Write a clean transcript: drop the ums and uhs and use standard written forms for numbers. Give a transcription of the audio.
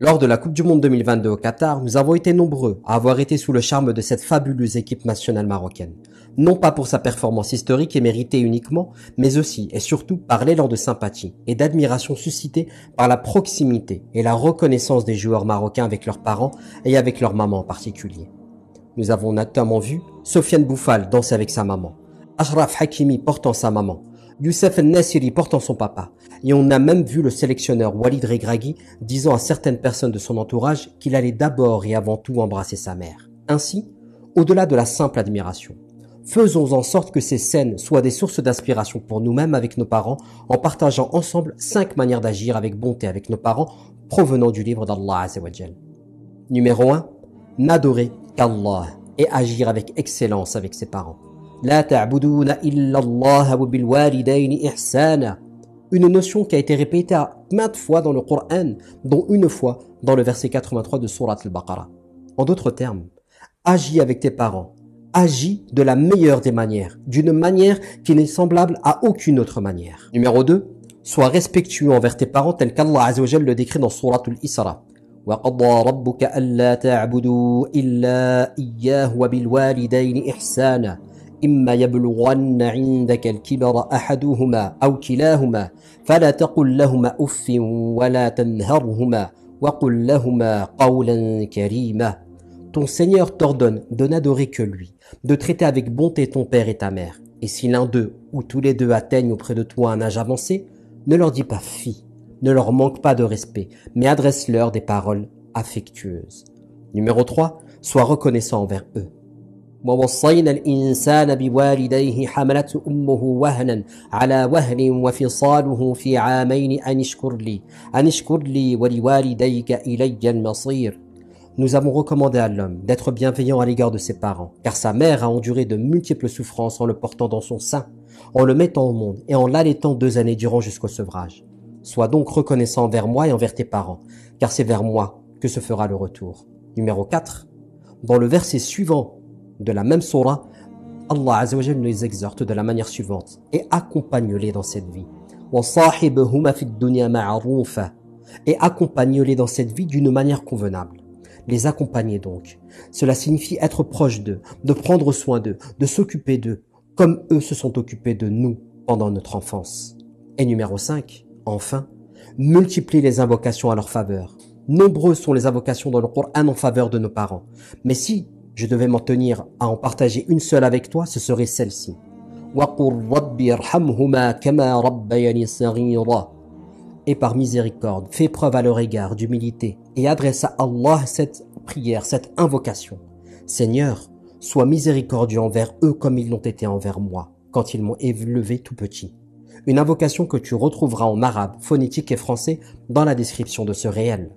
Lors de la Coupe du Monde 2022 au Qatar, nous avons été nombreux à avoir été sous le charme de cette fabuleuse équipe nationale marocaine. Non pas pour sa performance historique et méritée uniquement, mais aussi et surtout par l'élan de sympathie et d'admiration suscité par la proximité et la reconnaissance des joueurs marocains avec leurs parents et avec leur maman en particulier. Nous avons notamment vu Sofiane Bouffal danser avec sa maman, Achraf Hakimi portant sa maman, Youssef El-Nassiri portant son papa, et on a même vu le sélectionneur Walid Regragui disant à certaines personnes de son entourage qu'il allait d'abord et avant tout embrasser sa mère. Ainsi, au-delà de la simple admiration, faisons en sorte que ces scènes soient des sources d'inspiration pour nous-mêmes avec nos parents en partageant ensemble 5 manières d'agir avec bonté avec nos parents provenant du livre d'Allah Azza wa Jal. Numéro 1. N'adorer qu'Allah et agir avec excellence avec ses parents. La ta'buduna illa Allah wa bil walidayni ihsana. Une notion qui a été répétée à maintes fois dans le Coran, dont une fois dans le verset 83 de Surat al-Baqarah. En d'autres termes, agis avec tes parents. Agis de la meilleure des manières, d'une manière qui n'est semblable à aucune autre manière. Numéro 2. Sois respectueux envers tes parents tel qu'Allah Azza wa Jal le décrit dans Surat al-Isra. وَقَضَى رَبُّكَ أَلَّا تَعْبُدُوا إِلَّا إِيَّاهُ وَبِالْوَالِدَيْنِ إِحْسَانًا إِمَّا يَبْلُغَنَّ عِندَكَ الْكِبَرَ أَحَدُهُمَا أَوْ كِلَاهُمَا فَلَا تَقُل لَّهُمَا أُفٍّ وَلَا تَنْهَرْهُمَا وَقُل لَّهُمَا قَوْلًا كَرِيمًا. Ton Seigneur t'ordonne de n'adorer que lui, de traiter avec bonté ton père et ta mère. Et si l'un d'eux ou tous les deux atteignent auprès de toi un âge avancé, ne leur dis pas fi. Ne leur manque pas de respect, mais adresse-leur des paroles affectueuses. Numéro 3. Sois reconnaissant envers eux. وَوَصَّيْنَا الْإِنسَانَ بِوَالِدَيْهِ حَمَلَتْهُ أُمُّهُ وَهْنًا عَلَى وَهْنٍ وَفِصَالُهُ فِي عَامَيْنِ أَنِ اشْكُرْ لِي وَلِوَالِدَيْكَ إِلَيَّ الْمَصِيرُ. Nous avons recommandé à l'homme d'être bienveillant à l'égard de ses parents, car sa mère a enduré de multiples souffrances en le portant dans son sein, en le mettant au monde et en l'allaitant 2 années durant jusqu'au sevrage. Sois donc reconnaissant envers moi et envers tes parents, car c'est vers moi que se fera le retour. Numéro 4. Dans le verset suivant de la même sourate, Allah Azza wa Jalla nous exhorte de la manière suivante et accompagne-les dans cette vie. وَصَاحِبْهُمَا فِي الدُّنْيَا مَعْرُوفًا. Et accompagne-les dans cette vie d'une manière convenable. Les accompagner donc. Cela signifie être proche d'eux, de prendre soin d'eux, de s'occuper d'eux, comme eux se sont occupés de nous pendant notre enfance. Et numéro 5. Enfin, multiplie les invocations à leur faveur. Nombreuses sont les invocations dans le Coran en faveur de nos parents. Mais si je devais m'en tenir à en partager une seule avec toi, ce serait celle-ci. وَقُلْ رَبِّ ارْحَمْهُمَا كَمَا رَبَّيَانِي صَغِيرًا. Et par miséricorde, fais preuve à leur égard d'humilité et adresse à Allah cette prière, cette invocation. Seigneur, sois miséricordieux envers eux comme ils l'ont été envers moi, quand ils m'ont élevé tout petit. Une invocation que tu retrouveras en arabe, phonétique et français dans la description de ce réel.